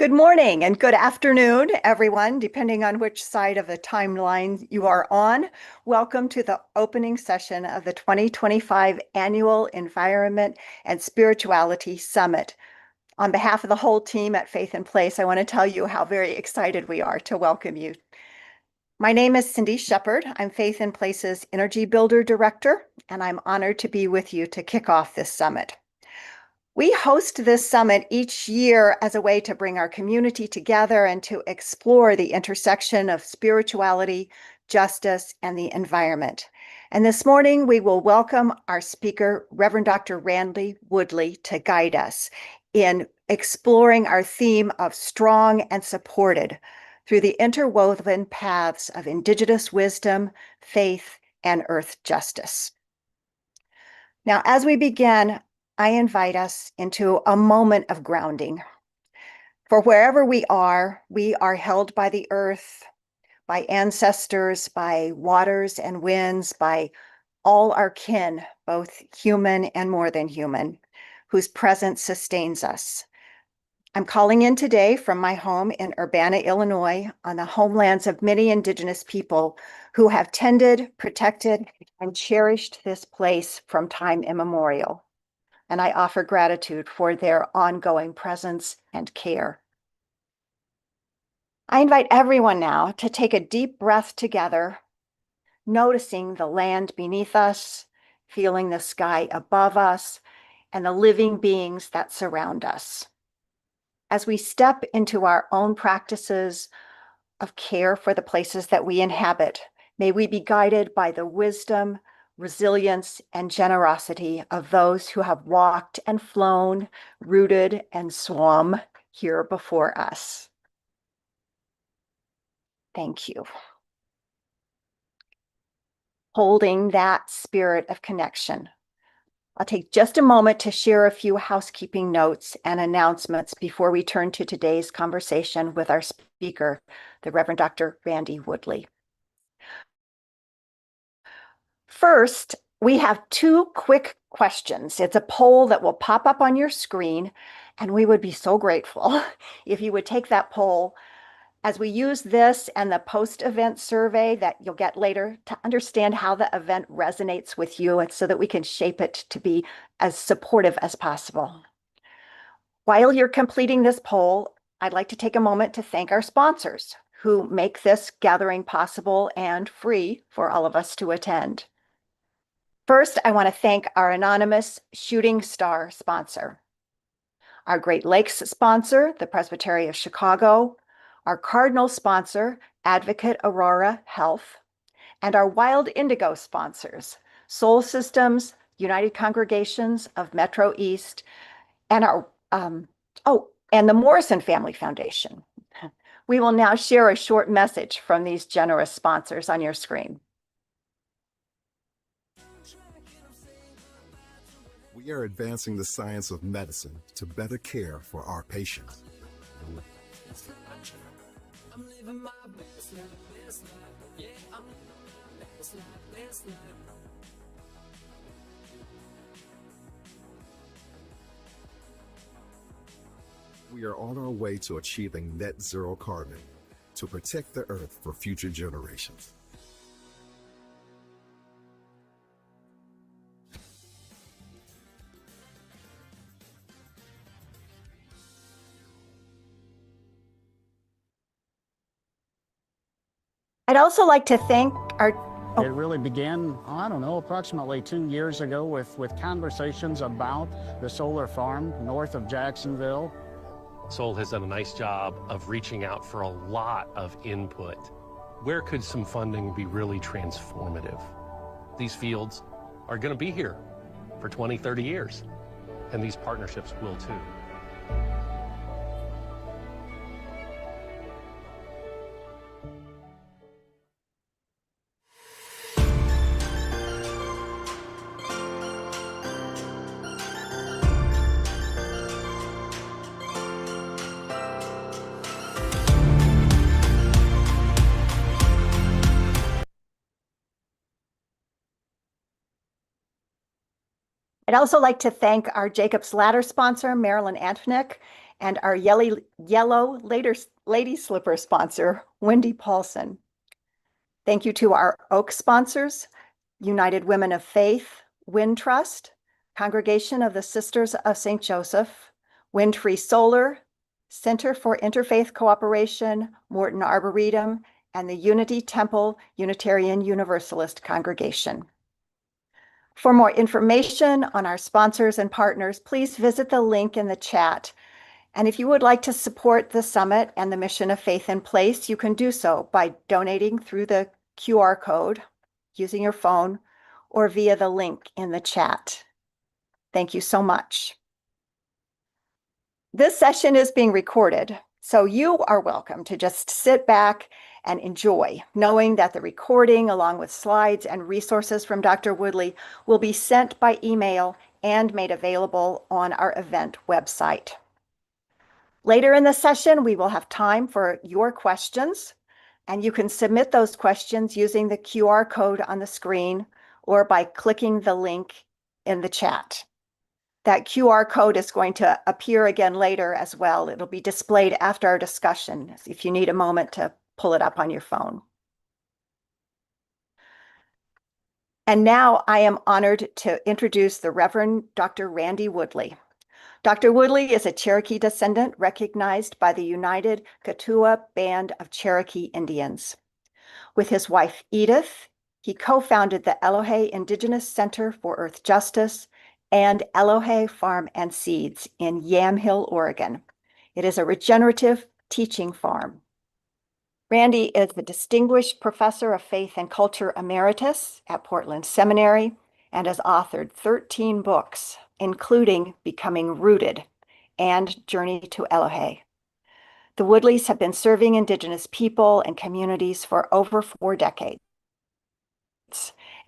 Good morning and good afternoon, everyone, depending on which side of the timeline you are on. Welcome to the opening session of the 2025 Annual Environment and Spirituality Summit. On behalf of the whole team at Faith in Place, I want to tell you how very excited we are to welcome you. My name is Cindy Shepard. I'm Faith in Place's Energy Builder Director, and I'm honored to be with you to kick off this summit. We host this summit each year as a way to bring our community together and to explore the intersection of spirituality, justice, and the environment. And this morning, we will welcome our speaker, Reverend Dr. Randy Woodley, to guide us in exploring our theme of strong and supported through the interwoven paths of Indigenous wisdom, faith, and earth justice. Now, as we begin, I invite us into a moment of grounding. For wherever we are held by the earth, by ancestors, by waters and winds, by all our kin, both human and more than human, whose presence sustains us. I'm calling in today from my home in Urbana, Illinois, on the homelands of many Indigenous people who have tended, protected, and cherished this place from time immemorial. And I offer gratitude for their ongoing presence and care. I invite everyone now to take a deep breath together, noticing the land beneath us, feeling the sky above us, and the living beings that surround us. As we step into our own practices of care for the places that we inhabit, may we be guided by the wisdom, resilience, and generosity of those who have walked and flown, rooted and swum here before us. Thank you. Holding that spirit of connection, I'll take just a moment to share a few housekeeping notes and announcements before we turn to today's conversation with our speaker, the Reverend Dr. Randy Woodley. First, we have two quick questions. It's a poll that will pop up on your screen, and we would be so grateful if you would take that poll as we use this and the post-event survey that you'll get later to understand how the event resonates with you and so that we can shape it to be as supportive as possible. While you're completing this poll, I'd like to take a moment to thank our sponsors who make this gathering possible and free for all of us to attend. First, I want to thank our anonymous Shooting Star sponsor, our Great Lakes sponsor, the Presbytery of Chicago, our Cardinal sponsor, Advocate Aurora Health, and our Wild Indigo sponsors, Soul Systems, United Congregations of Metro East, and and the Morrison Family Foundation. We will now share a short message from these generous sponsors on your screen. We are advancing the science of medicine to better care for our patients. We are on our way to achieving net zero carbon to protect the earth for future generations. I'd also like to thank our... It really began, I don't know, approximately 2 years ago with conversations about the solar farm north of Jacksonville. Soul has done a nice job of reaching out for a lot of input. Where could some funding be really transformative? These fields are going to be here for 20, 30 years, and these partnerships will too. I'd also like to thank our Jacob's Ladder sponsor, Marilyn Antonick, and our yellow lady slipper sponsor, Wendy Paulson. Thank you to our oak sponsors, United Women of Faith, Wind Trust, Congregation of the Sisters of St. Joseph, Wind Free Solar, Center for Interfaith Cooperation, Morton Arboretum, and the Unity Temple Unitarian Universalist Congregation. For more information on our sponsors and partners, please visit the link in the chat. And if you would like to support the summit and the mission of Faith in Place, you can do so by donating through the QR code, using your phone, or via the link in the chat. Thank you so much. This session is being recorded, so you are welcome to just sit back and enjoy, knowing that the recording, along with slides and resources from Dr. Woodley, will be sent by email and made available on our event website. Later in the session, we will have time for your questions, and you can submit those questions using the QR code on the screen or by clicking the link in the chat. That QR code is going to appear again later as well. It'll be displayed after our discussion if you need a moment to pull it up on your phone. And now I am honored to introduce the Reverend Dr. Randy Woodley. Dr. Woodley is a Cherokee descendant recognized by the United Keetoowah Band of Cherokee Indians. With his wife, Edith, he co-founded the Eloheh Indigenous Center for Earth Justice and Eloheh Farm and Seeds in Yamhill, Oregon. It is a regenerative teaching farm. Randy is the Distinguished Professor of Faith and Culture Emeritus at Portland Seminary and has authored 13 books, including Becoming Rooted and Journey to Eloheh. The Woodleys have been serving Indigenous people and communities for over 4 decades,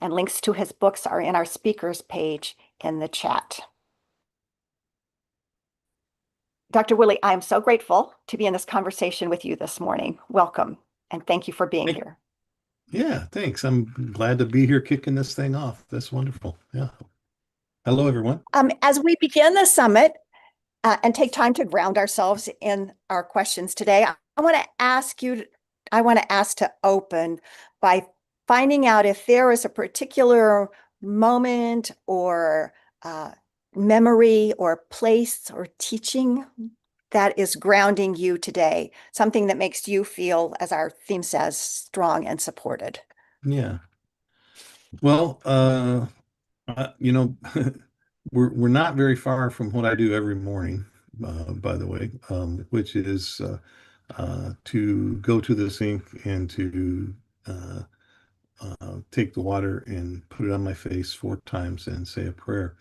and links to his books are in our speakers page in the chat. Dr. Woodley, I am so grateful to be in this conversation with you this morning. Welcome, and thank you for being here. Yeah, thanks. I'm glad to be here kicking this thing off. That's wonderful. Yeah. Hello, everyone. As we begin the summit and take time to ground ourselves in our questions today, I want to ask to open by finding out if there is a particular moment or memory or place or teaching that is grounding you today, something that makes you feel, as our theme says, strong and supported. Yeah. Well, we're not very far from what I do every morning, by the way, which is to go to the sink and to take the water and put it on my face 4 times and say a prayer.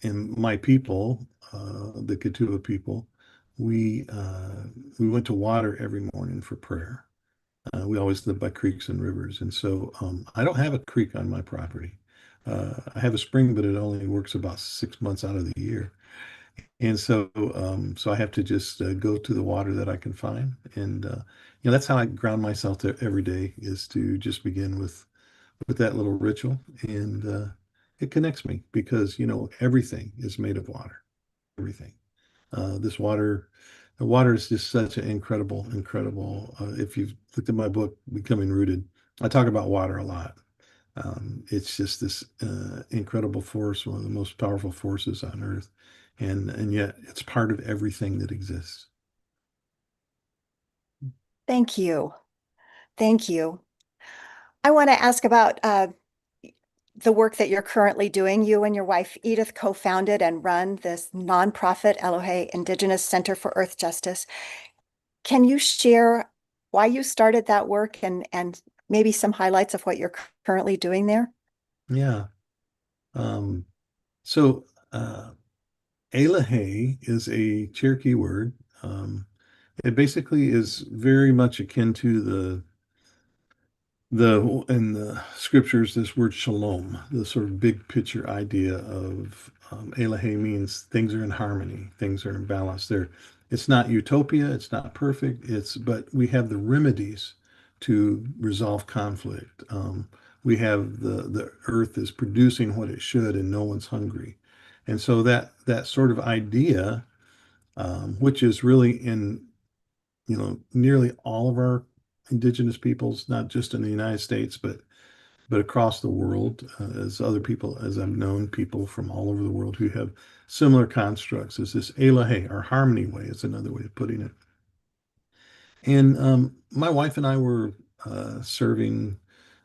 And my people, the Keetoowah people, we went to water every morning for prayer. We always live by creeks and rivers, and so I don't have a creek on my property. I have a spring, but it only works about 6 months out of the year, and so I have to just go to the water that I can find, and that's how I ground myself every day, is to just begin with that little ritual, and it connects me because everything is made of water, everything. This water. The water is just such an incredible. If you've looked at my book, Becoming Rooted, I talk about water a lot. It's just this incredible force, one of the most powerful forces on earth, and yet it's part of everything that exists. Thank you. Thank you. I want to ask about the work that you're currently doing. You and your wife, Edith, co-founded and run this nonprofit Eloheh Indigenous Center for Earth Justice. Can you share why you started that work and maybe some highlights of what you're currently doing there? Yeah. So Eloheh is a Cherokee word. It basically is very much akin to in the scriptures, this word shalom, the sort of big picture idea of Eloheh means things are in harmony, things are in balance. It's not utopia, it's not perfect, but we have the remedies to resolve conflict. We have the earth is producing what it should, and no one's hungry. And so that sort of idea which is really in, nearly all of our indigenous peoples, not just in the United States, but across the world, as other people, as I've known people from all over the world who have similar constructs, is this Eloheh, our harmony way, is another way of putting it. And my wife and I were serving.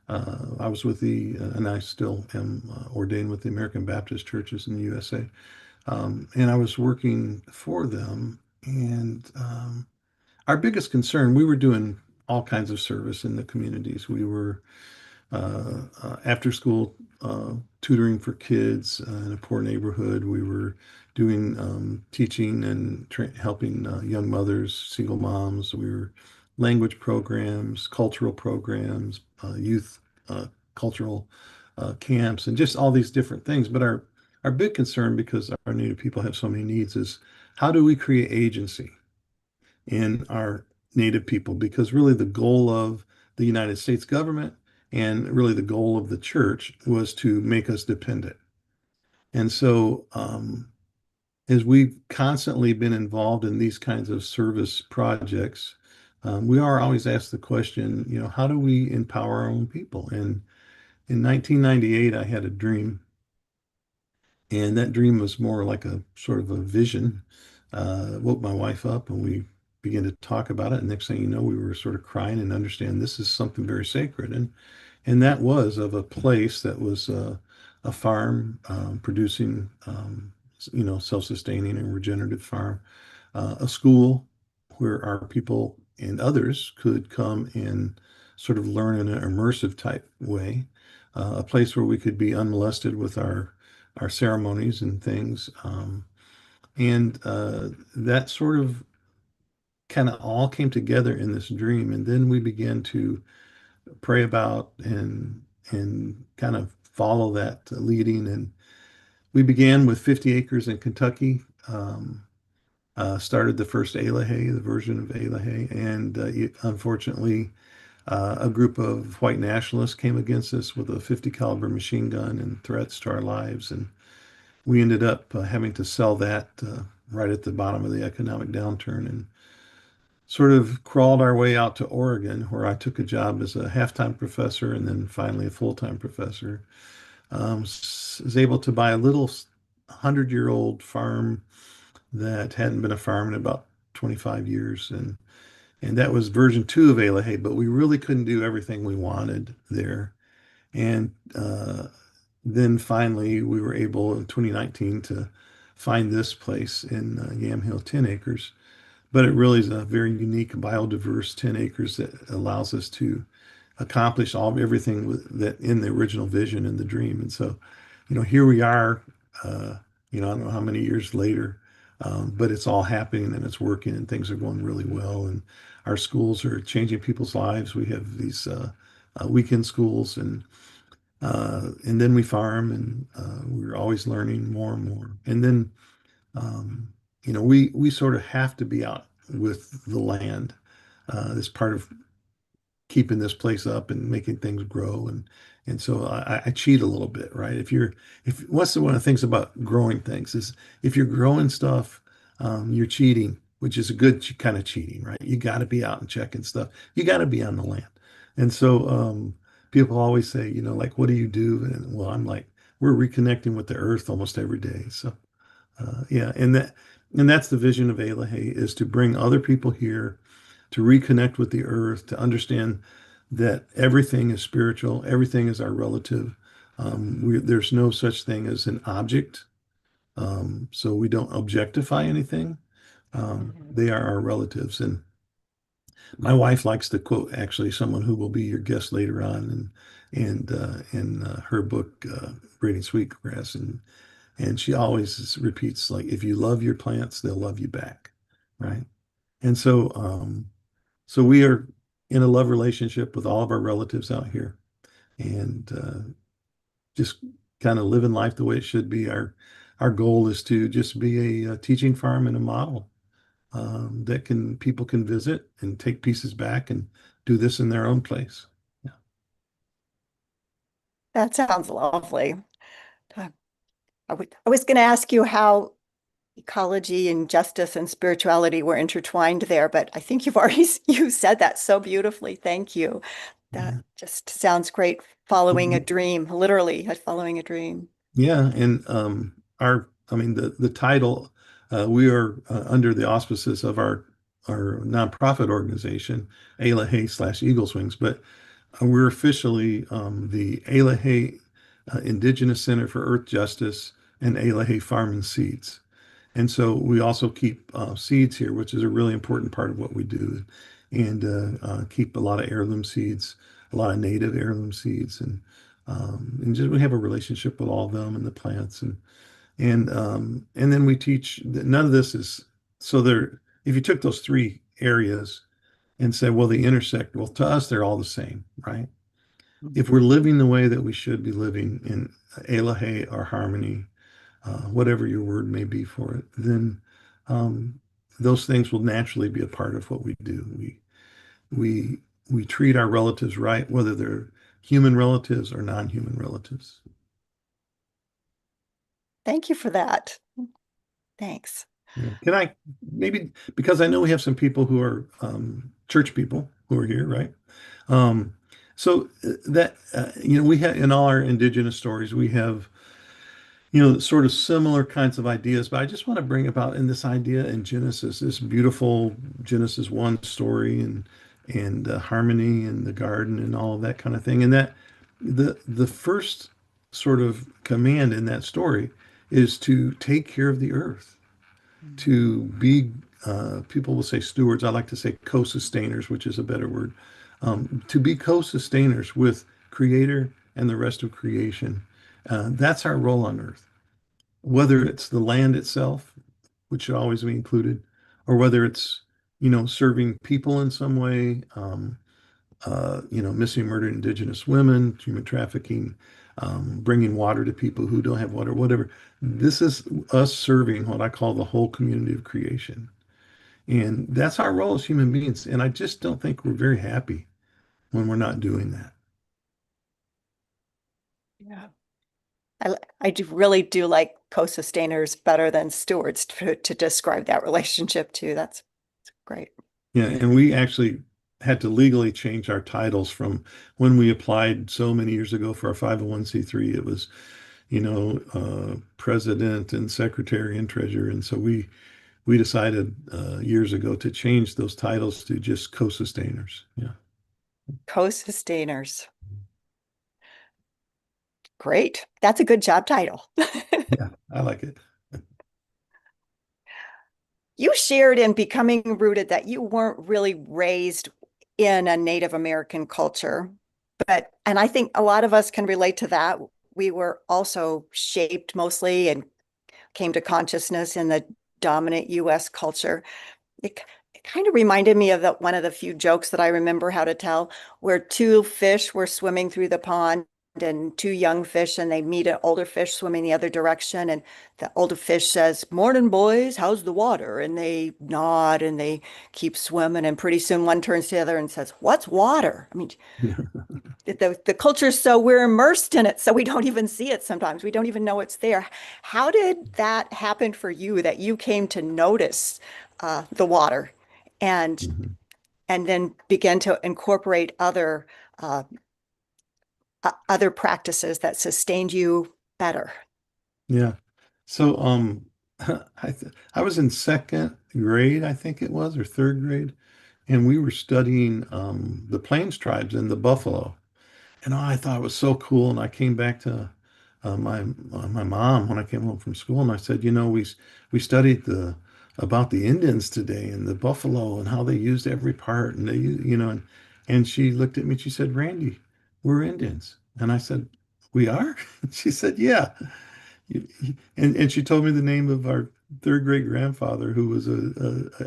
I was with and I still am ordained with the American Baptist churches in the USA. And I was working for them. And our biggest concern, we were doing all kinds of service in the communities. We were after school tutoring for kids in a poor neighborhood. We were doing teaching and helping young mothers, single moms. We were language programs, cultural programs, youth cultural camps, and just all these different things. But our big concern, because our Native people have so many needs, is how do we create agency in our Native people? Because really the goal of the United States government and really the goal of the church was to make us dependent. And so, as we've constantly been involved in these kinds of service projects, we are always asked the question, how do we empower our own people? And in 1998, I had a dream, and that dream was more like a sort of a vision. Woke my wife up, and we began to talk about it. And next thing you know, we were sort of crying and understand this is something very sacred. And that was of a place that was a farm producing, self-sustaining and regenerative farm, a school where our people and others could come and sort of learn in an immersive type way, a place where we could be unmolested with our ceremonies and things. And that sort of kind of all came together in this dream. And then we began to pray about and kind of follow that leading. And we began with 50 acres in Kentucky. Started the first Eloheh, the version of Eloheh, and unfortunately, a group of white nationalists came against us with a 50 caliber machine gun and threats to our lives, and we ended up having to sell that right at the bottom of the economic downturn, and sort of crawled our way out to Oregon, where I took a job as a half-time professor and then finally a full-time professor. Was able to buy a little 100-year-old farm that hadn't been a farm in about 25 years. And that was version 2 of Eloheh, but we really couldn't do everything we wanted there. And then finally, we were able in 2019 to find this place in Yamhill, 10 acres. But it really is a very unique, biodiverse 10 acres that allows us to accomplish everything that in the original vision and the dream. And so, here we are, I don't know how many years later, but it's all happening and it's working and things are going really well. And our schools are changing people's lives. We have these weekend schools, and then we farm, and we're always learning more and more. And then, we sort of have to be out with the land. As part of keeping this place up and making things grow. And so I cheat a little bit, right? If what's one of the things about growing things is if you're growing stuff, you're cheating, which is a good kind of cheating, right? You got to be out and checking stuff. You got to be on the land. And so people always say, like, what do you do? And well, I'm like, we're reconnecting with the earth almost every day. So yeah, and that's the vision of Eloheh, is to bring other people here to reconnect with the earth, to understand that everything is spiritual, everything is our relative. There's no such thing as an object, so we don't objectify anything. They are our relatives. And my wife likes to quote actually someone who will be your guest later on, and in her book, Braiding Sweetgrass, and she always repeats, like, if you love your plants, they'll love you back, right? And so we are in a love relationship with all of our relatives out here, and just kind of living life the way it should be. Our goal is to just be a teaching farm and a model that people can visit and take pieces back and do this in their own place. Yeah. That sounds lovely. I was going to ask you how ecology and justice and spirituality were intertwined there, but I think you've already you said that so beautifully. Thank you. That Yeah. just sounds great. Following a dream, literally following a dream. Yeah, and I mean, the title, we are under the auspices of our nonprofit organization, Eloheh/Eagles Wings, but we're officially the Eloheh Indigenous Center for Earth Justice and Eloheh Farm and Seeds. And so we also keep seeds here, which is a really important part of what we do, and keep a lot of heirloom seeds, a lot of native heirloom seeds, and just we have a relationship with all of them and the plants, and then we teach. None of this is so there. If you took those three areas and said, well, they intersect. Well, to us, they're all the same, right? If we're living the way that we should be living in Eloheh or harmony, whatever your word may be for it, then um, those things will naturally be a part of what we do. We we treat our relatives right, whether they're human relatives or non-human relatives. Thank you for that. Thanks. Yeah. Can I maybe because I know we have some people who are church people who are here, right? Um, so that we have in all our indigenous stories, we have sort of similar kinds of ideas, but I just want to bring about in this idea in Genesis, this beautiful Genesis 1 story and harmony and the garden and all of that kind of thing. And that the first sort of command in that story is to take care of the earth, to be people will say stewards. I like to say co-sustainers, which is a better word. To be co-sustainers with Creator and the rest of creation. That's our role on earth, whether it's the land itself, which should always be included, or whether it's, serving people in some way, missing, murdered indigenous women, human trafficking, bringing water to people who don't have water, whatever. This is us serving what I call the whole community of creation. And that's our role as human beings. And I just don't think we're very happy when we're not doing that. Yeah. Really do like co-sustainers better than stewards to describe that relationship too. That's great. Yeah, and we actually had to legally change our titles from when we applied so many years ago for our 501(c)(3. It was, president and secretary and treasurer. And so we decided years ago to change those titles to just co-sustainers. Yeah. Co-sustainers. Great. That's a good job title. Yeah, I like it. You shared in Becoming Rooted that you weren't really raised in a Native American culture, and I think a lot of us can relate to that. We were also shaped mostly and came to consciousness in the dominant US culture. It kind of reminded me of one of the few jokes that I remember how to tell, where two fish were swimming through the pond and two young fish, and they meet an older fish swimming the other direction. And the older fish says, "Morning, boys, how's the water?" And they nod and they keep swimming. And pretty soon one turns to the other and says, "What's water?" I mean, the culture is so we're immersed in it, so we don't even see it sometimes. We don't even know it's there. How did that happen for you that you came to notice the water and Mhm. and then began to incorporate uh, other practices that sustained you better? Yeah. So I was in second grade, I think it was, or third grade, and we were studying the Plains tribes and the buffalo. And I thought it was so cool. And I came back to my mom when I came home from school, and I said, we studied the about the Indians today and the buffalo and how they used every part, and and she looked at me and she said, "Randy, we're Indians." And I said, "We are?" She said, "Yeah." And she told me the name of our third great grandfather, who was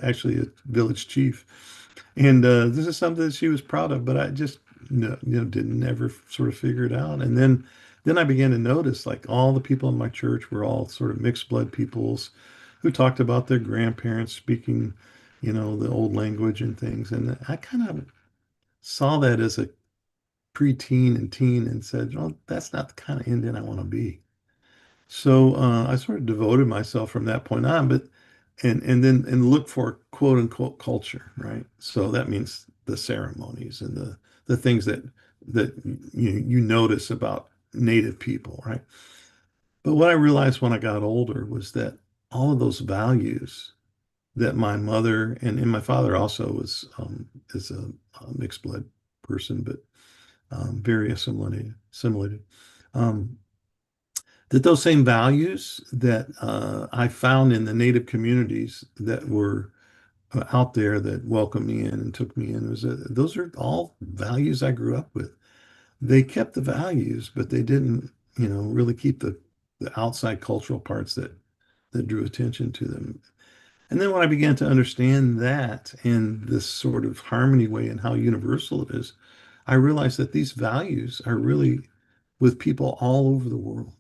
actually a village chief. And this is something that she was proud of, but I just didn't never sort of figure it out. And then I began to notice like all the people in my church were all sort of mixed blood peoples who talked about their grandparents speaking, the old language and things. And I kind of saw that as a preteen and teen and said, "Oh, that's not the kind of Indian I want to be." So I sort of devoted myself from that point on, but and look for quote unquote culture, right? So that means the ceremonies and the things that you notice about Native people, right? But what I realized when I got older was that all of those values that my mother and my father also was is a mixed blood person, but very assimilated. Um, that those same values that I found in the Native communities that were out there that welcomed me in and took me in, those are all values I grew up with. They kept the values, but they didn't, really keep the outside cultural parts that drew attention to them. And then when I began to understand that in this sort of harmony way and how universal it is, I realized that these values are really with people all over the world.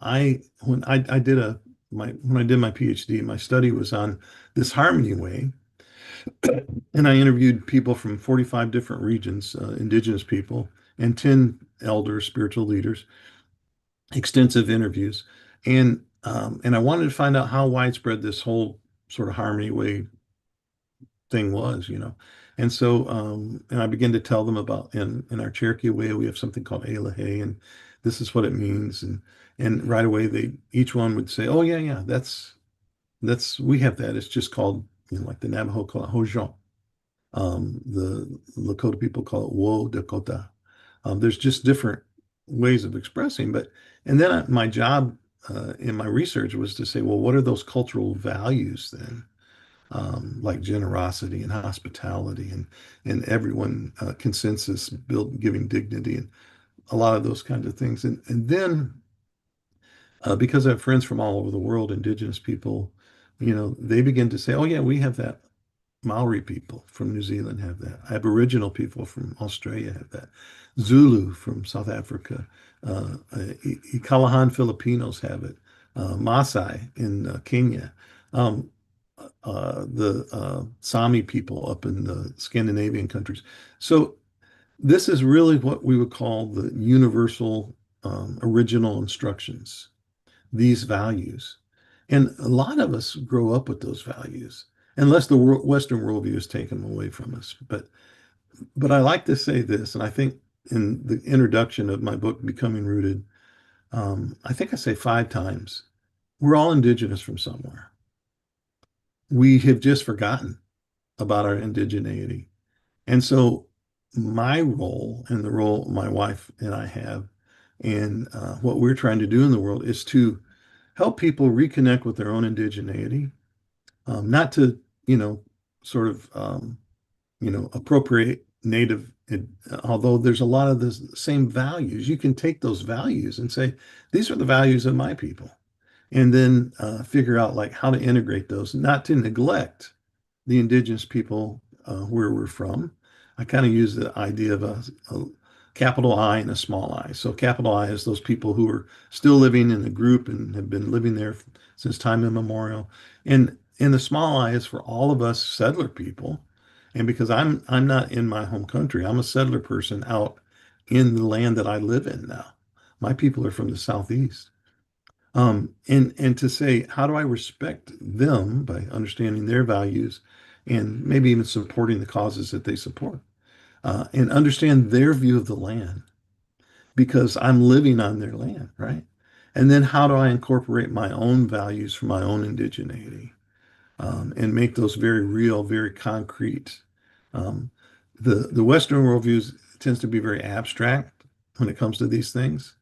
I when I did a my when I did my PhD, my study was on this harmony way, and I interviewed people from 45 different regions, indigenous people, and 10 elders, spiritual leaders, extensive interviews, and I wanted to find out how widespread this whole sort of harmony way thing was. And so, and I began to tell them about in our Cherokee way, we have something called Eloheh, and this is what it means. And right away they each one would say, "Oh yeah, yeah, that's we have that. It's just called, like the Navajo call it Hojon. The Lakota people call it Wo Dakota. There's just different ways of expressing, and then my job in my research was to say, well, what are those cultural values then? Like generosity and hospitality and everyone consensus build giving dignity and a lot of those kinds of things. And then because I have friends from all over the world, indigenous people, they begin to say, oh yeah, we have that. Maori people from New Zealand have that. Aboriginal people from Australia have that. Zulu from South Africa. Ikalahan Filipinos have it. Maasai in Kenya. Um, the Sami people up in the Scandinavian countries. So this is really what we would call the universal original instructions, these values. And a lot of us grow up with those values, unless the Western worldview is taken away from us. But I like to say this, and I think in the introduction of my book, Becoming Rooted, I think I say 5 times, we're all indigenous from somewhere. We have just forgotten about our indigeneity. And so my role and the role my wife and I have and what we're trying to do in the world is to help people reconnect with their own indigeneity, not to, sort of, appropriate native, although there's a lot of the same values. You can take those values and say, these are the values of my people, and then figure out like how to integrate those, not to neglect the indigenous people where we're from. I kind of use the idea of a capital I and a small I. So capital I is those people who are still living in the group and have been living there since time immemorial. And the small I is for all of us settler people. And because I'm not in my home country, I'm a settler person out in the land that I live in now. My people are from the southeast. And to say, how do I respect them by understanding their values and maybe even supporting the causes that they support, and understand their view of the land because I'm living on their land, right? And then how do I incorporate my own values from my own indigeneity, and make those very real, very concrete. Um, the Western worldview tends to be very abstract when it comes to these things.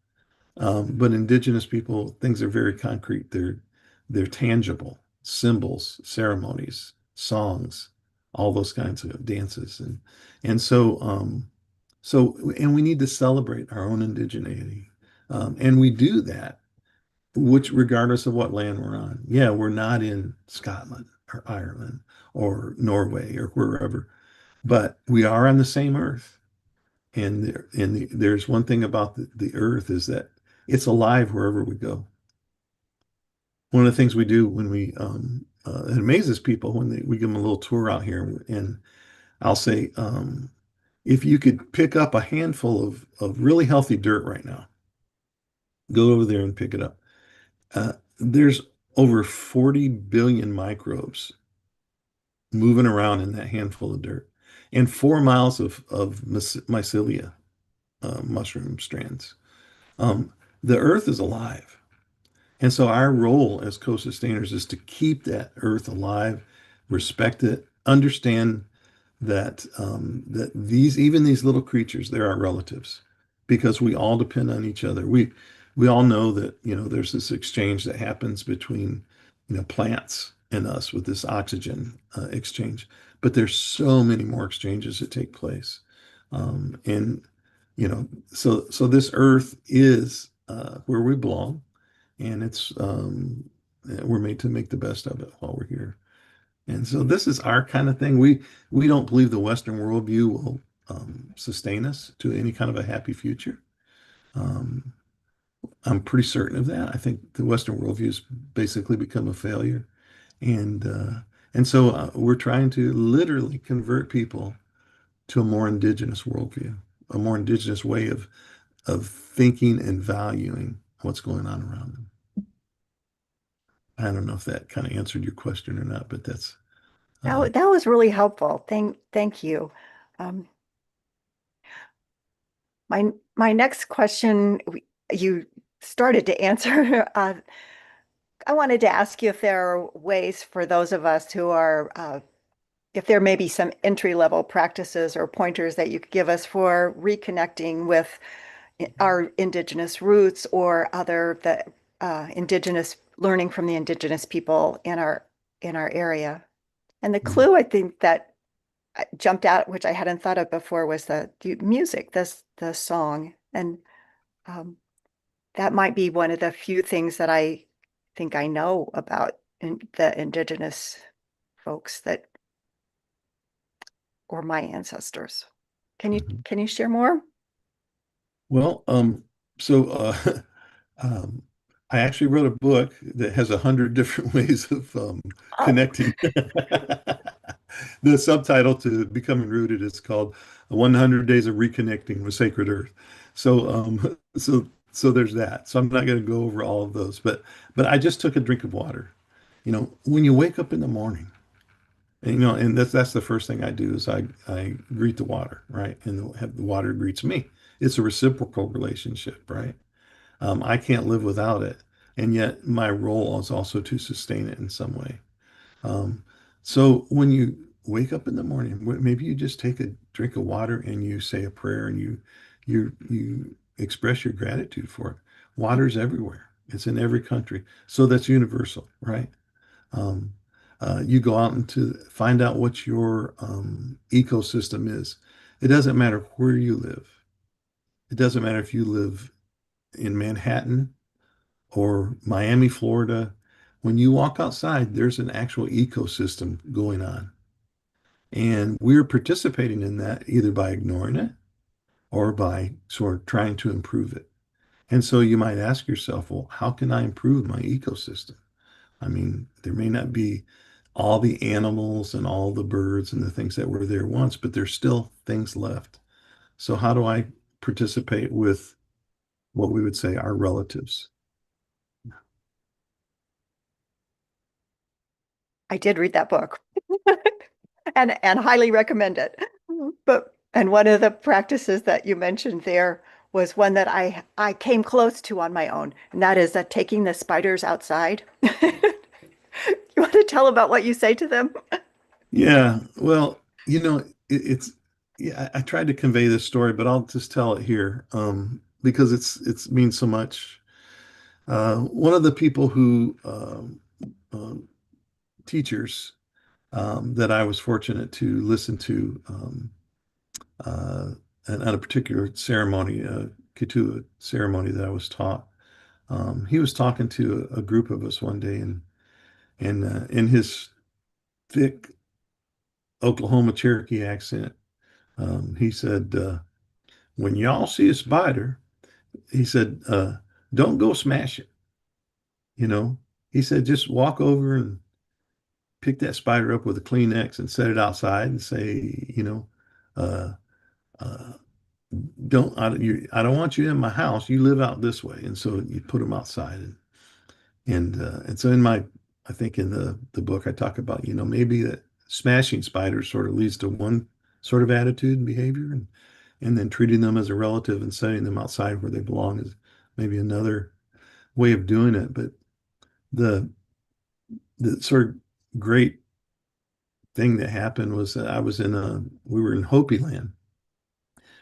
But indigenous people, things are very concrete. They're tangible, symbols, ceremonies, songs, all those kinds of dances, and we need to celebrate our own indigeneity, and we do that, which regardless of what land we're on. Yeah, we're not in Scotland or Ireland or Norway or wherever, but we are on the same earth. There's one thing about the earth is that it's alive wherever we go. One of the things we do when it amazes people when we give them a little tour out here, and I'll say, if you could pick up a handful of really healthy dirt right now, Go over there and pick it up. There's over 40 billion microbes moving around in that handful of dirt, and 4 miles of mycelia, mushroom strands. The earth is alive. And so our role as co-sustainers is to keep that earth alive, respect it, understand that these even these little creatures, they're our relatives because we all depend on each other. We all know that, there's this exchange that happens between, plants and us with this oxygen exchange, but there's so many more exchanges that take place. And so this earth is where we belong, and it's we're made to make the best of it while we're here. And so this is our kind of thing. We don't believe the Western worldview will sustain us to any kind of a happy future. Um, I'm pretty certain of that. I think the Western worldview has basically become a failure, and uh, and so we're trying to literally convert people to a more indigenous worldview, a more indigenous way of thinking and valuing what's going on around them. I don't know if that kind of answered your question or not, but that's That was really helpful. Thank you. Um, my next question, you started to answer. I wanted to ask you if there are ways for those of us who are, if there may be some entry-level practices or pointers that you could give us for reconnecting with our indigenous roots or the indigenous learning from the indigenous people in our area. And the clue I think that jumped out, which I hadn't thought of before, was the music, the song, and um, that might be one of the few things that I think I know about the indigenous folks that or my ancestors. Mhm. Can you share more? Well, so um, I actually wrote a book that has 100 different ways of Oh, connecting. The subtitle to Becoming Rooted is called 100 Days of Reconnecting with Sacred Earth. So, so there's that. So I'm not going to go over all of those, but I just took a drink of water. When you wake up in the morning, and that's the first thing I do is I greet the water, right? And the water greets me. It's a reciprocal relationship, right? I can't live without it. And yet my role is also to sustain it in some way. Um, so when you wake up in the morning, maybe you just take a drink of water and you say a prayer and you express your gratitude for it. Water's everywhere. It's in every country. So that's universal, right? Um, you go out and to find out what your ecosystem is. It doesn't matter where you live. It doesn't matter if you live in Manhattan or Miami, Florida. When you walk outside, there's an actual ecosystem going on. And we're participating in that either by ignoring it or by sort of trying to improve it. And so you might ask yourself, well, how can I improve my ecosystem? I mean, there may not be all the animals and all the birds and the things that were there once, but there's still things left. So how do I participate with what we would say our relatives? I did read that book and highly recommend it. But and one of the practices that you mentioned there was one that I came close to on my own, and that is that taking the spiders outside. You want to tell about what you say to them? Yeah, well, it's yeah, I tried to convey this story, but I'll just tell it here because it's means so much. One of the people who teachers that I was fortunate to listen to uh, at a particular ceremony, a Keetoowah ceremony that I was taught. He was talking to a group of us one day, and in his thick Oklahoma Cherokee accent, he said, "When y'all see a spider," he said, "don't go smash it." You know, he said, "Just walk over and pick that spider up with a Kleenex and set it outside and say, uh, uh, I don't want you in my house. You live out this way. And so you put them outside. And so I think in the book I talk about, maybe that smashing spiders sort of leads to one sort of attitude and behavior, and then treating them as a relative and setting them outside where they belong is maybe another way of doing it. But the the sort of great thing that happened was that we were in Hopi land,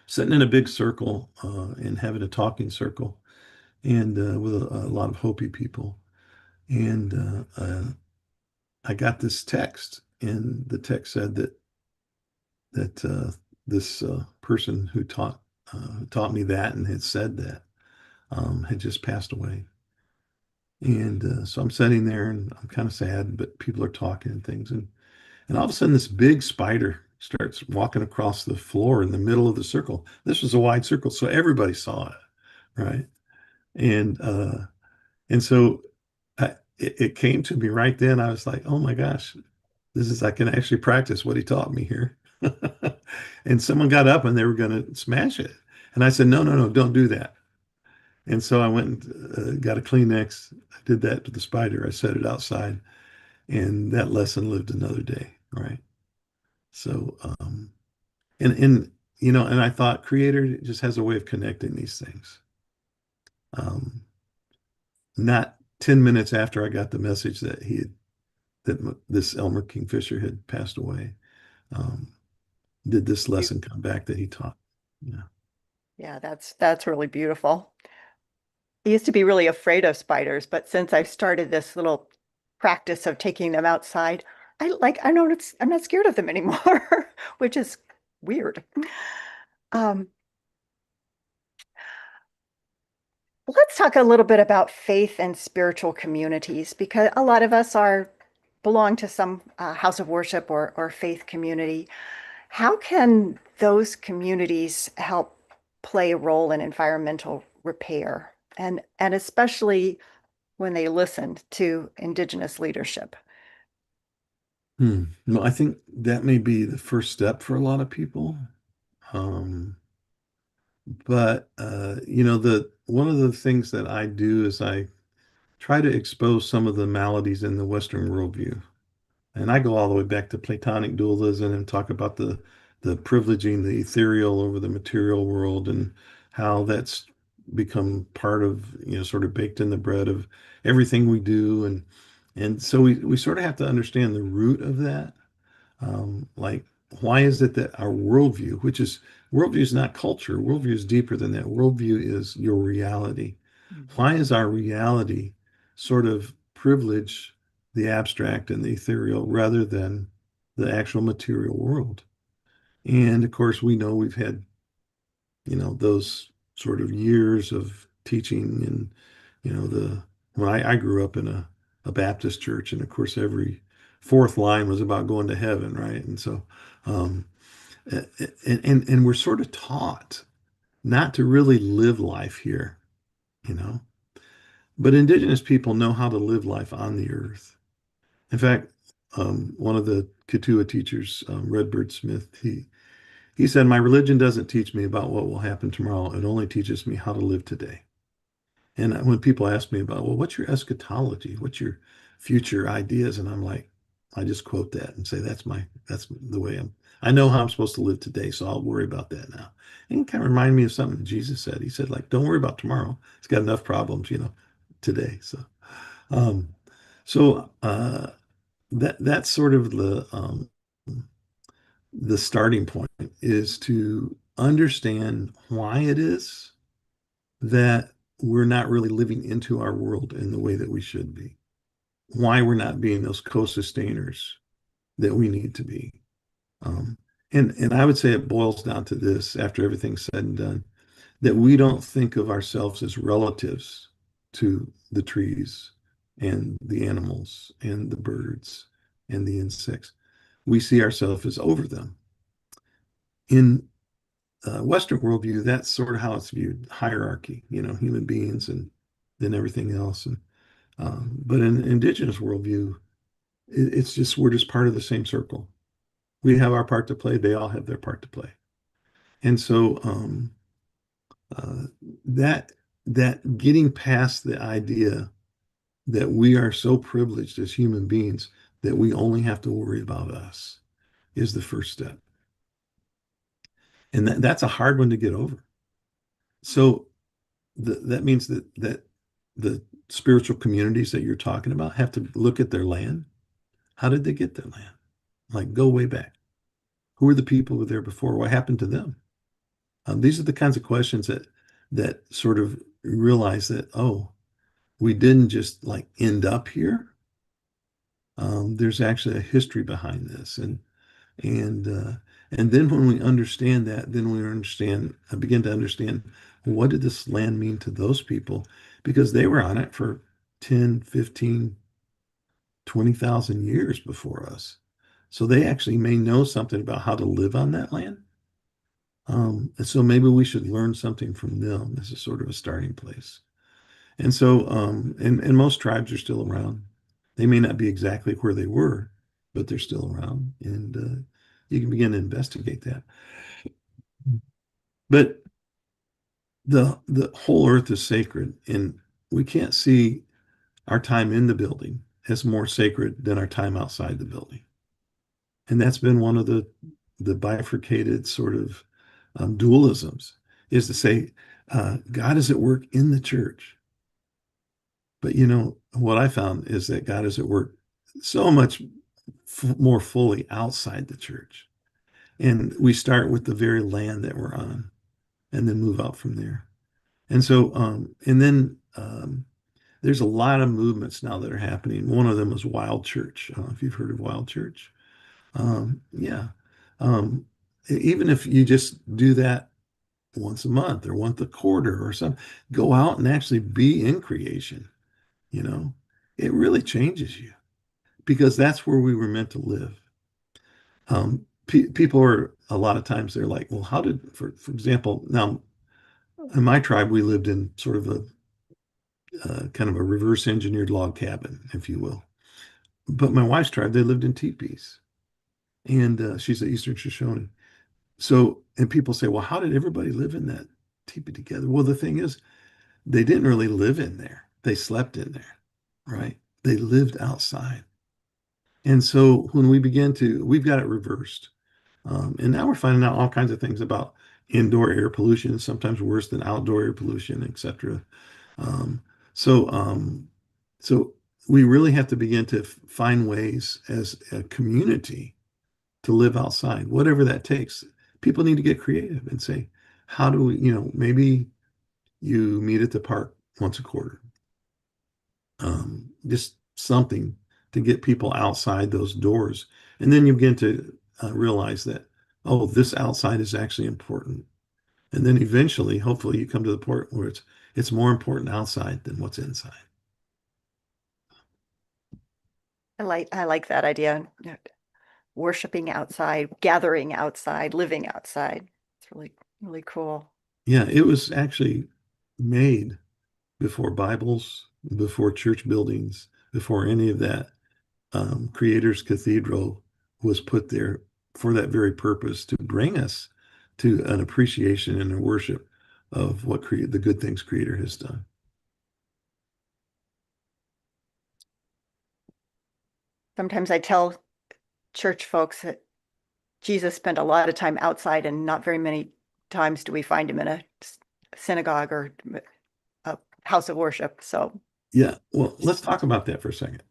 sitting in a big circle and having a talking circle, and with a lot of Hopi people. And I got this text, and the text said that this person who taught me that and had said that had just passed away. And so I'm sitting there, and I'm kind of sad, but people are talking and things, and all of a sudden this big spider starts walking across the floor in the middle of the circle. This was a wide circle, so everybody saw it, right? And so it came to me right then. I was like, oh my gosh, I can actually practice what he taught me here. And someone got up and they were going to smash it. And I said, no, no, no, don't do that. And so I went and got a Kleenex. I did that to the spider. I set it outside, and that lesson lived another day. Right. So, and and I thought Creator just has a way of connecting these things. Not 10 minutes after I got the message that this Elmer Kingfisher had passed away, did this lesson come back that he taught. Yeah. Yeah, that's really beautiful. I used to be really afraid of spiders, but since I started this little practice of taking them outside, I know I'm not scared of them anymore, which is weird. Um, let's talk a little bit about faith and spiritual communities, because a lot of us belong to some house of worship or faith community. How can those communities help play a role in environmental repair, and especially when they listen to Indigenous leadership? No, I think that may be the first step for a lot of people. But the one of the things that I do is I try to expose some of the maladies in the Western worldview. And I go all the way back to Platonic dualism and talk about the privileging the ethereal over the material world, and how that's become part of, sort of baked in the bread of everything we do. And so we sort of have to understand the root of that. Like, why is it that our worldview is not culture? Worldview is deeper than that. Worldview is your reality. Why is our reality sort of privilege the abstract and the ethereal rather than the actual material world? And of course, we know we've had, those sort of years of teaching, and, when I grew up in a Baptist church, and of course, every fourth line was about going to heaven, right? And so, um, and we're sort of taught not to really live life here, you know. But Indigenous people know how to live life on the earth. In fact, one of the Keetoowah teachers, Redbird Smith, he said, "My religion doesn't teach me about what will happen tomorrow. It only teaches me how to live today." And when people ask me about, well, what's your eschatology? What's your future ideas? And I'm like, I just quote that and say, that's the way I know how I'm supposed to live today. So I'll worry about that now. And it kind of reminded me of something that Jesus said. He said, like, don't worry about tomorrow. It's got enough problems, today. Um, so that's sort of the starting point, is to understand why it is that we're not really living into our world in the way that we should be, why we're not being those co-sustainers that we need to be. Um, and I would say it boils down to this, after everything's said and done, that we don't think of ourselves as relatives to the trees and the animals and the birds and the insects. We see ourselves as over them. In Western worldview, that's sort of how it's viewed: hierarchy, human beings and then everything else. And but in Indigenous worldview, it's just we're just part of the same circle. We have our part to play; they all have their part to play. And so uh, that that getting past the idea that we are so privileged as human beings that we only have to worry about us is the first step. And that's a hard one to get over. So that means that the spiritual communities that you're talking about have to look at their land. How did they get their land? Like go way back. Who were the people who were there before? What happened to them? These are the kinds of questions that sort of realize that, oh, we didn't just like end up here. There's actually a history behind this, and uh, and then when we understand that, then we understand, begin to understand what did this land mean to those people, because they were on it for 10, 15, 20,000 years before us. So they actually may know something about how to live on that land. And so maybe we should learn something from them as a sort of a starting place. And so, and most tribes are still around. They may not be exactly where they were, but they're still around, and you can begin to investigate that. But the whole earth is sacred, and we can't see our time in the building as more sacred than our time outside the building. And that's been one of the bifurcated sort of dualisms, is to say God is at work in the church. But what I found is that God is at work so much more fully outside the church. And we start with the very land that we're on and then move out from there. And so, there's a lot of movements now that are happening. One of them is Wild Church. I don't know if you've heard of Wild Church. Yeah. Even if you just do that once a month or once a quarter or something, go out and actually be in creation. It really changes you, because that's where we were meant to live. People are, a lot of times they're like, well, how did, for example, now in my tribe, we lived in sort of a kind of a reverse engineered log cabin, if you will. But my wife's tribe, they lived in teepees, and she's an Eastern Shoshone. So, and people say, well, how did everybody live in that teepee together? Well, the thing is, they didn't really live in there. They slept in there, right? They lived outside. And so when we've got it reversed. And now we're finding out all kinds of things about indoor air pollution, sometimes worse than outdoor air pollution, et cetera. Um, so, um, so we really have to begin to find ways as a community to live outside, whatever that takes. People need to get creative and say, how do we, maybe you meet at the park once a quarter. Just something to get people outside those doors. And then you begin to realize that, oh, this outside is actually important. And then eventually, hopefully, you come to the point where it's more important outside than what's inside. I like that idea. Worshiping outside, gathering outside, living outside. It's really, really cool. Yeah, it was actually made before Bibles, before church buildings, before any of that. Creator's Cathedral was put there for that very purpose, to bring us to an appreciation and a worship of what the good things Creator has done. Sometimes I tell church folks that Jesus spent a lot of time outside, and not very many times do we find him in a synagogue or a house of worship. So, Yeah, well, let's talk about that for a second.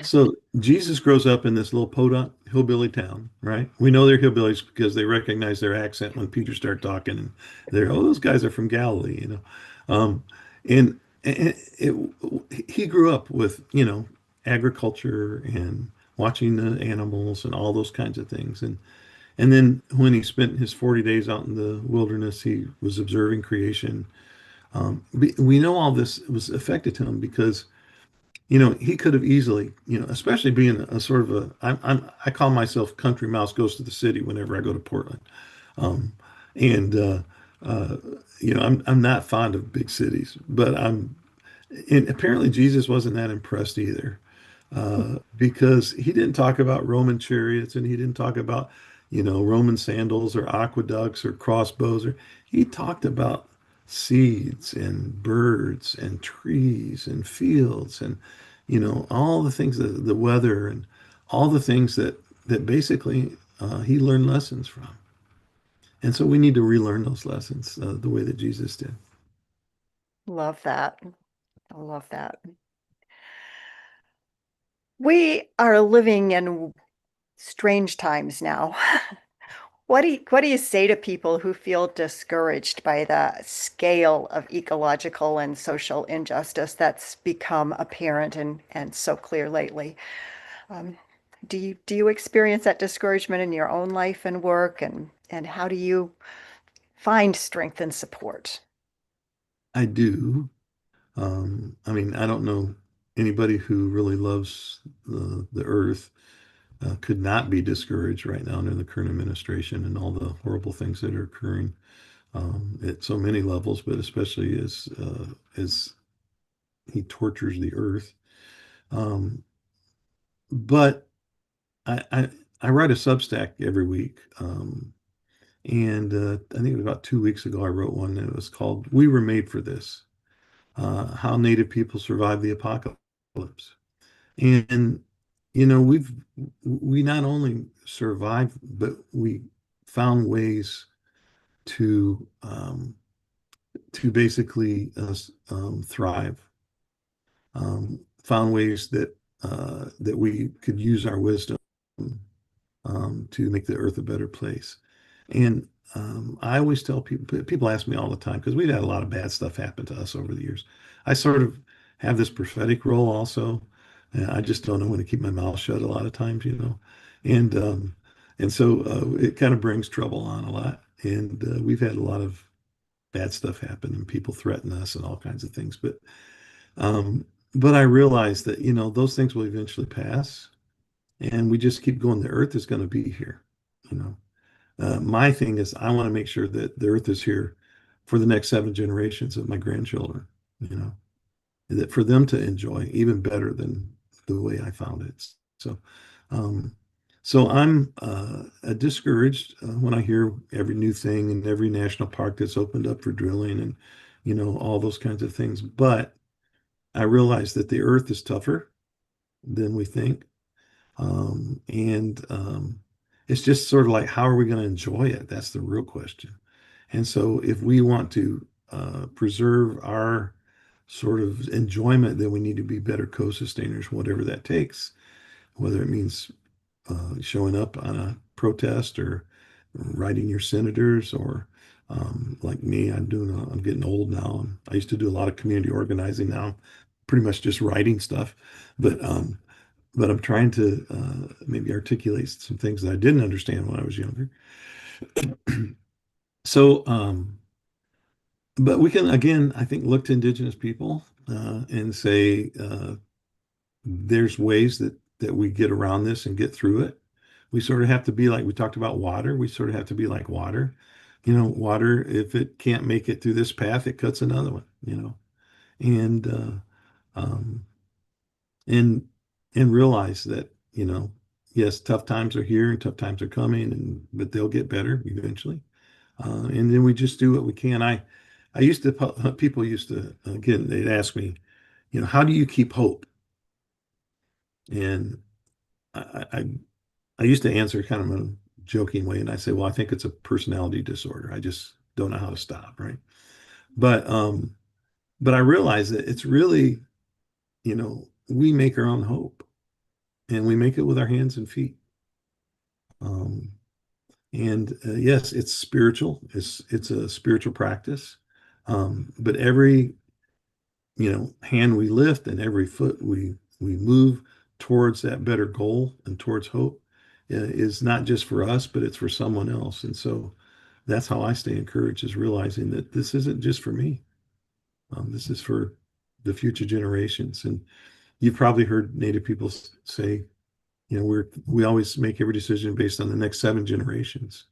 So Jesus grows up in this little podunk hillbilly town, right? We know they're hillbillies because they recognize their accent when Peter starts talking, and they're, oh, those guys are from Galilee. Um, and he grew up with, agriculture and watching the animals and all those kinds of things. And then when he spent his 40 days out in the wilderness, he was observing creation. We know all this was affected him because he could have easily, especially being a sort of I call myself country mouse goes to the city whenever I go to Portland. Um, and, uh, I'm not fond of big cities, but and apparently Jesus wasn't that impressed either, because he didn't talk about Roman chariots, and he didn't talk about, Roman sandals or aqueducts or crossbows, he talked about seeds and birds and trees and fields and all the things, the weather and all the things that basically he learned lessons from. And so we need to relearn those lessons the way that Jesus did. Love that. I love that. We are living in strange times now. What do you say to people who feel discouraged by the scale of ecological and social injustice that's become apparent and so clear lately? Um, do you experience that discouragement in your own life and work, and how do you find strength and support? I do. I mean, I don't know anybody who really loves the earth could not be discouraged right now under the current administration and all the horrible things that are occurring at so many levels, but especially as he tortures the earth. Um, but I write a Substack every week, and I think it was about 2 weeks ago I wrote one that was called "We Were Made for This: How Native People Survived the Apocalypse." And we not only survived, but we found ways to basically thrive. Found ways that we could use our wisdom to make the earth a better place. And I always tell people ask me all the time, because we've had a lot of bad stuff happen to us over the years. I sort of have this prophetic role also. I just don't know when to keep my mouth shut a lot of times. And so it kind of brings trouble on a lot. And we've had a lot of bad stuff happen and people threaten us and all kinds of things. Um, but I realize that, those things will eventually pass and we just keep going. The earth is going to be here, you know. My thing is I want to make sure that the earth is here for the next 7 generations of my grandchildren, you know, that for them to enjoy even better than the way I found it. So, um, so I'm discouraged when I hear every new thing and every national park that's opened up for drilling and, all those kinds of things. But I realize that the earth is tougher than we think. And it's just sort of like, how are we going to enjoy it? That's the real question. And so if we want to preserve our sort of enjoyment, then we need to be better co-sustainers, whatever that takes, whether it means showing up on a protest or writing your senators or like me, I'm getting old now. And I used to do a lot of community organizing. Now I'm pretty much just writing stuff, but I'm trying to maybe articulate some things that I didn't understand when I was younger. So, but we can, again, I think, look to Indigenous people and say there's ways that we get around this and get through it. We sort of have to be like we talked about water. We sort of have to be like water. Water, if it can't make it through this path, it cuts another one. And and and realize that yes, tough times are here and tough times are coming, but they'll get better eventually. And then we just do what we can. I used to people used to again they'd ask me, how do you keep hope? And I I used to answer kind of in a joking way, and I say, well, I think it's a personality disorder. I just don't know how to stop, right? But I realize that it's really, we make our own hope and we make it with our hands and feet. Um, and yes, it's spiritual. It's a spiritual practice. But every hand we lift and every foot we move towards that better goal and towards hope is not just for us, but it's for someone else. And so that's how I stay encouraged, is realizing that this isn't just for me. This is for the future generations. And you've probably heard Native people say, we always make every decision based on the next 7 generations.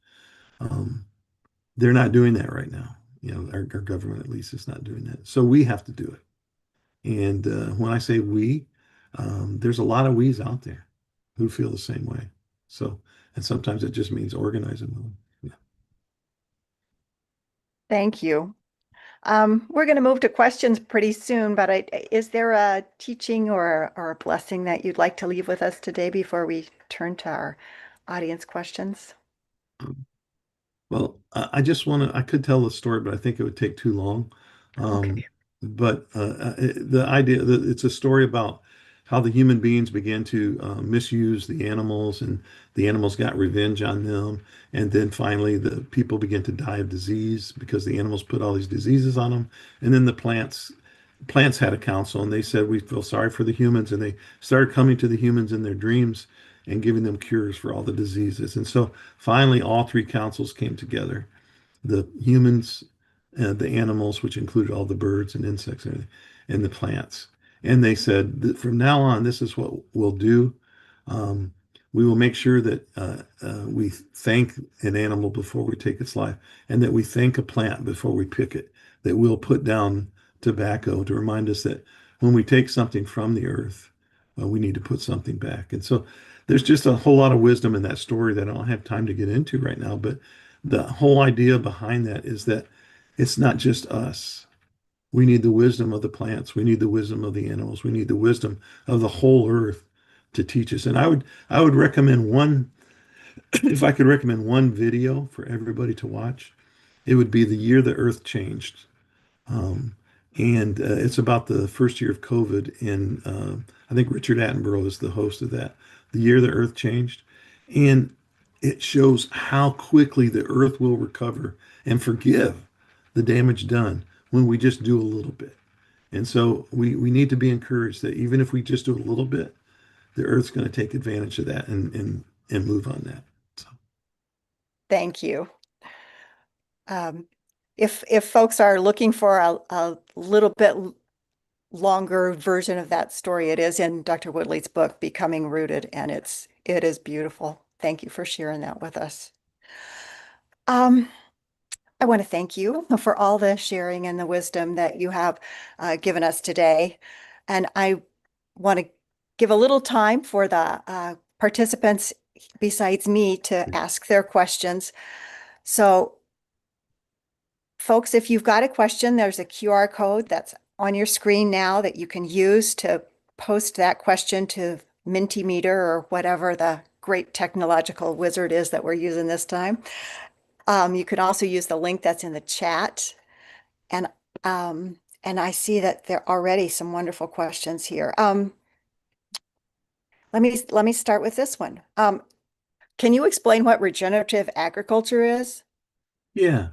Um, they're not doing that right now. Our government at least is not doing that. So we have to do it. And when I say we, there's a lot of we's out there who feel the same way. So, and sometimes it just means organizing them. Yeah. Thank you. We're going to move to questions pretty soon, but is there a teaching or a blessing that you'd like to leave with us today before we turn to our audience questions? Well, I just want to, I could tell the story, but I think it would take too long. Okay. But the idea that it's a story about how the human beings began to misuse the animals, and the animals got revenge on them. And then finally, the people began to die of disease because the animals put all these diseases on them. And then the plants had a council, and they said, we feel sorry for the humans. And they started coming to the humans in their dreams and giving them cures for all the diseases. And so finally, all three councils came together, the humans, the animals, which included all the birds and insects and the plants. And they said that from now on, this is what we'll do. Um, we will make sure that we thank an animal before we take its life, and that we thank a plant before we pick it, that we'll put down tobacco to remind us that when we take something from the earth, we need to put something back. And so there's just a whole lot of wisdom in that story that I don't have time to get into right now. But the whole idea behind that is that it's not just us. We need the wisdom of the plants. We need the wisdom of the animals. We need the wisdom of the whole earth to teach us. And I would recommend one, if I could recommend one video for everybody to watch, it would be The Year the Earth Changed. Um, and it's about the first year of COVID. And I think Richard Attenborough is the host of that, The Year the Earth Changed. And it shows how quickly the earth will recover and forgive the damage done when we just do a little bit. And so we need to be encouraged that even if we just do a little bit, the earth's going to take advantage of that and move on that. So. Thank you. Um, if folks are looking for a little bit longer version of that story, it is in Dr. Woodley's book, Becoming Rooted, and it is beautiful. Thank you for sharing that with us. I want to thank you for all the sharing and the wisdom that you have given us today. And I want to give a little time for the participants besides me to ask their questions. So folks, if you've got a question, there's a QR code that's on your screen now that you can use to post that question to Mentimeter or whatever the great technological wizard is that we're using this time. You can also use the link that's in the chat. And I see that there are already some wonderful questions here. Let me start with this one. Can you explain what regenerative agriculture is? Yeah.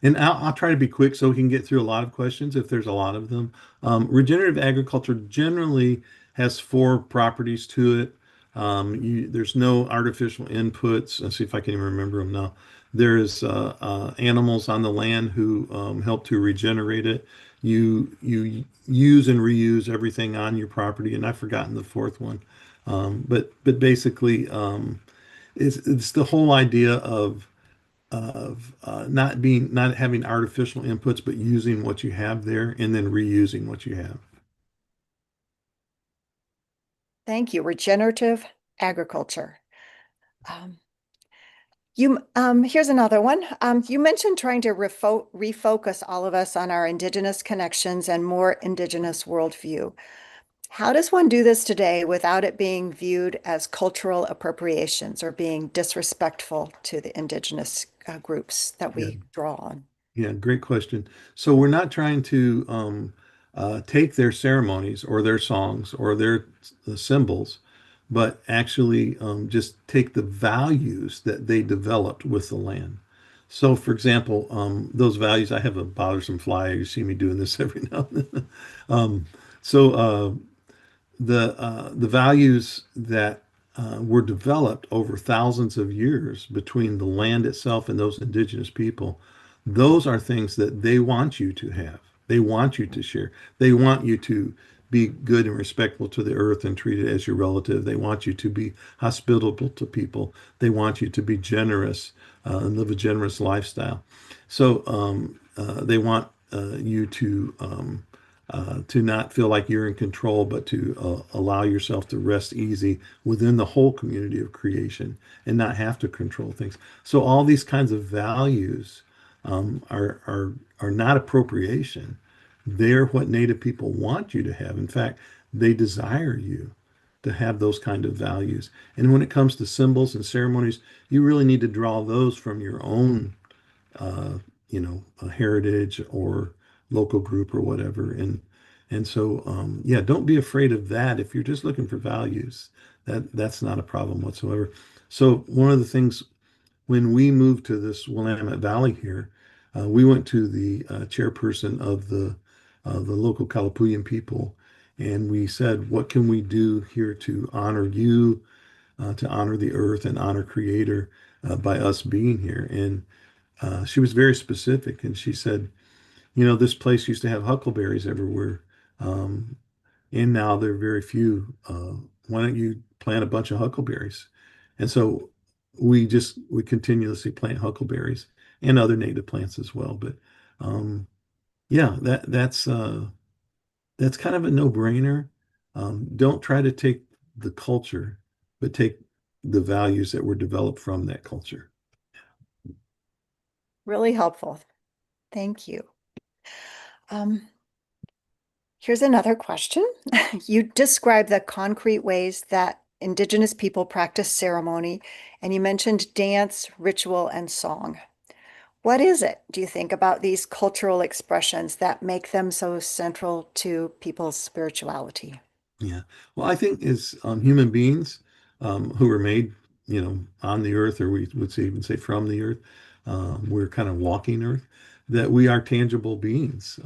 And I'll try to be quick so we can get through a lot of questions if there's a lot of them. Regenerative agriculture generally has four properties to it. There's no artificial inputs. Let's see if I can even remember them now. There's animals on the land who help to regenerate it. You use and reuse everything on your property, and I've forgotten the fourth one. But basically, it's the whole idea of not having artificial inputs, but using what you have there and then reusing what you have. Thank you. Regenerative agriculture. Here's another one. You mentioned trying to refocus all of us on our Indigenous connections and more Indigenous worldview. How does one do this today without it being viewed as cultural appropriations or being disrespectful to the Indigenous groups that Yeah. we draw on? Yeah, great question. So we're not trying to take their ceremonies or their songs or their symbols, but actually just take the values that they developed with the land. So, for example, those values, I have a bothersome fly. You see me doing this every now and then. Um, so the values that were developed over thousands of years between the land itself and those indigenous people, those are things that they want you to have. They want you to share. They want you to be good and respectful to the earth and treat it as your relative. They want you to be hospitable to people. They want you to be generous and live a generous lifestyle. So they want you to not feel like you're in control, but to allow yourself to rest easy within the whole community of creation and not have to control things. So all these kinds of values are are not appropriation. They're what Native people want you to have. In fact, they desire you to have those kind of values. And when it comes to symbols and ceremonies, you really need to draw those from your own, uh, a heritage or local group or whatever. And so, yeah, don't be afraid of that. If you're just looking for values, that's not a problem whatsoever. So one of the things when we moved to this Willamette Valley here, we went to the chairperson of the local Kalapuyan people, and we said, "What can we do here to honor you, to honor the earth, and honor Creator by us being here?" And she was very specific, and she said, "This place used to have huckleberries everywhere, um, and now there are very few. Why don't you plant a bunch of huckleberries?" And so we continuously plant huckleberries and other native plants as well. But yeah, that's kind of a no-brainer. Don't try to take the culture, but take the values that were developed from that culture. Really helpful. Thank you. Um, Here's another question. You describe the concrete ways that Indigenous people practice ceremony, and you mentioned dance, ritual, and song. What is it, do you think, about these cultural expressions that make them so central to people's spirituality? Yeah. Well, I think as human beings who were made, on the earth, or we would say, even say from the earth, we're kind of walking earth, that we are tangible beings.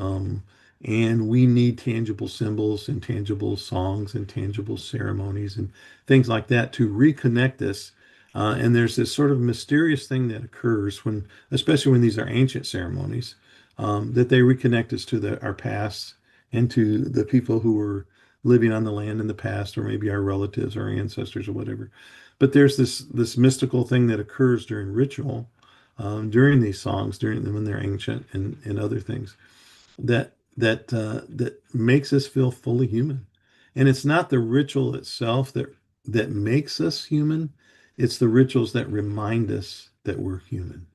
And we need tangible symbols and tangible songs and tangible ceremonies and things like that to reconnect us. And there's this sort of mysterious thing that occurs especially when these are ancient ceremonies, that they reconnect us to our past and to the people who were living on the land in the past, or maybe our relatives, our ancestors, or whatever. But there's this mystical thing that occurs during ritual, during these songs, during when they're ancient, and other things that makes us feel fully human. And it's not the ritual itself that makes us human. It's the rituals that remind us that we're human.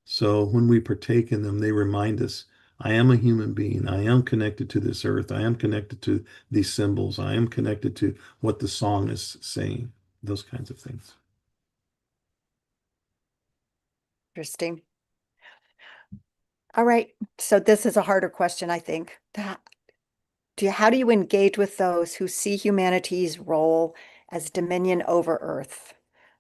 So when we partake in them, they remind us, I am a human being. I am connected to this earth. I am connected to these symbols. I am connected to what the song is saying, those kinds of things. Interesting. All right. So this is a harder question, I think. How do you engage with those who see humanity's role as dominion over Earth,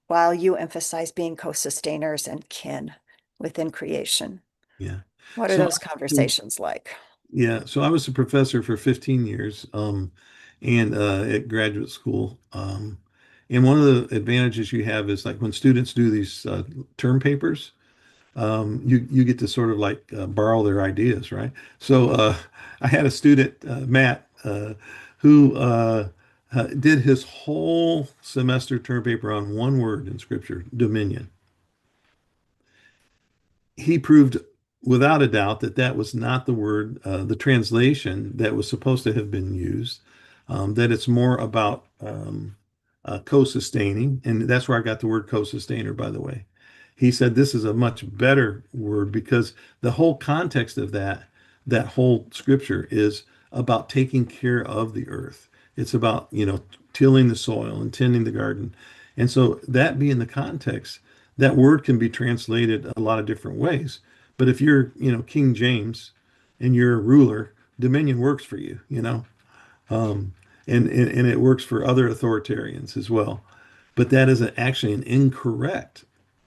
while you emphasize being co-sustainers and kin within creation? Yeah. What are So, those conversations like? yeah. So I was a professor for 15 years, and at graduate school. And one of the advantages you have is like when students do these term papers, you get to sort of like borrow their ideas, right? So I had a student, Matt, who did his whole semester term paper on one word in scripture, dominion. He proved without a doubt that that was not the word, the translation that was supposed to have been used, that it's more about co-sustaining. And that's where I got the word co-sustainer, by the way. He said this is a much better word because the whole context of that whole scripture is about taking care of the earth. It's about, tilling the soil and tending the garden. And so that being the context, that word can be translated a lot of different ways. But if you're, King James and you're a ruler, dominion works for you. Um, and it works for other authoritarians as well. But that is actually an incorrect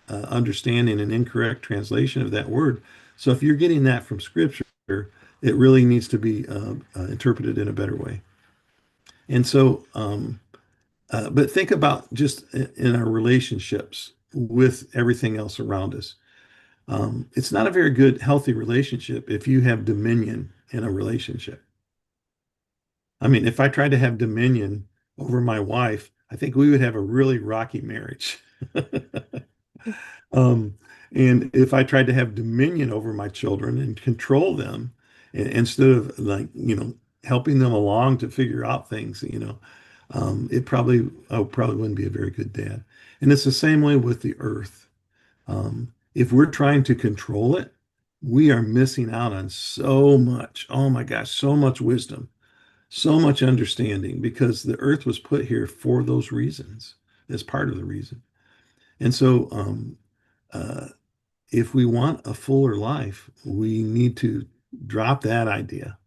understanding, an incorrect translation of that word. So if you're getting that from scripture, it really needs to be interpreted in a better way. And so, but think about just in our relationships with everything else around us. It's not a very good, healthy relationship if you have dominion in a relationship. I mean, if I tried to have dominion over my wife, I think we would have a really rocky marriage. Um, and if I tried to have dominion over my children and control them, instead of like, helping them along to figure out things, I probably wouldn't be a very good dad. And it's the same way with the earth. If we're trying to control it, we are missing out on so much. Oh my gosh, so much wisdom, so much understanding, because the earth was put here for those reasons, as part of the reason. And so, uh, if we want a fuller life, we need to drop that idea.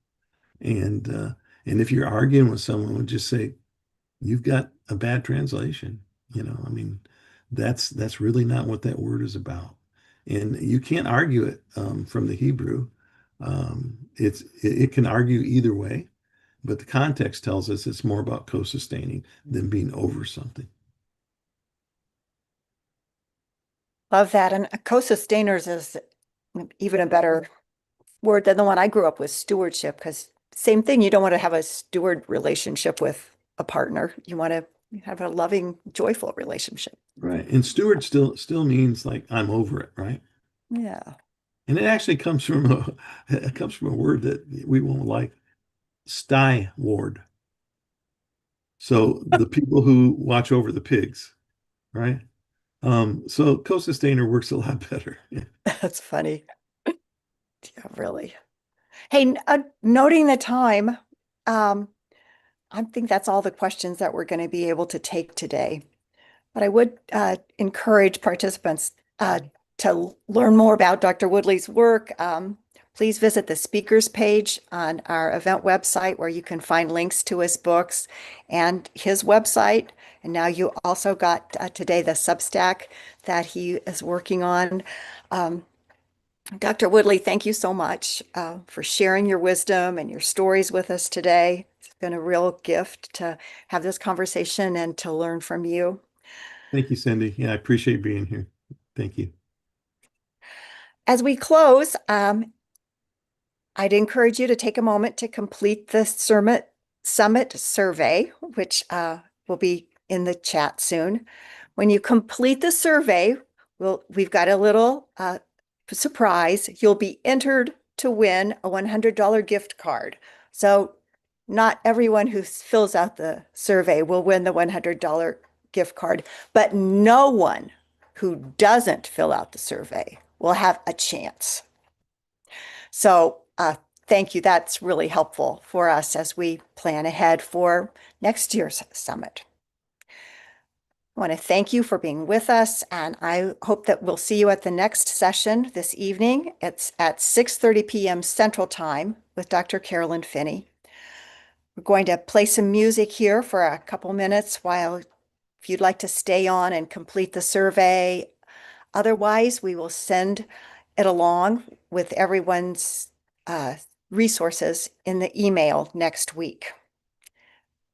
And if you're arguing with someone, would just say, "You've got a bad translation." I mean, that's really not what that word is about. And you can't argue it from the Hebrew. It can argue either way, but the context tells us it's more about co-sustaining than being over something. Love that. And co-sustainers is even a better word than the one I grew up with, stewardship, because same thing, you don't want to have a steward relationship with a partner. You want to have a loving, joyful relationship. Right. And steward still means like I'm over it, right? Yeah. And it actually comes from a word that we won't like, styward. So the people who watch over the pigs, right? So co-sustainer works a lot better. That's funny. Yeah, really. Hey, noting the time, um, I think that's all the questions that we're going to be able to take today. But I would encourage participants to learn more about Dr. Woodley's work. Please visit the speakers page on our event website where you can find links to his books and his website. And now you also got today the Substack that he is working on. Dr. Woodley, thank you so much for sharing your wisdom and your stories with us today. It's been a real gift to have this conversation and to learn from you. Thank you, Cindy. Yeah, I appreciate being here. Thank you. As we close, I'd encourage you to take a moment to complete the summit survey, which will be in the chat soon. When you complete the survey, we've got a little surprise. You'll be entered to win a $100 gift card. So not everyone who fills out the survey will win the $100 gift card, but no one who doesn't fill out the survey will have a chance. So thank you. That's really helpful for us as we plan ahead for next year's summit. I want to thank you for being with us, and I hope that we'll see you at the next session this evening. It's at 6:30 p.m. Central Time with Dr. Carolyn Finney. We're going to play some music here for a couple minutes while, if you'd like to stay on and complete the survey. Otherwise, we will send it along with everyone's resources in the email next week.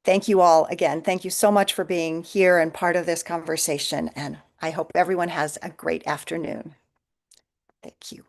Thank you all again. Thank you so much for being here and part of this conversation. And I hope everyone has a great afternoon. Thank you.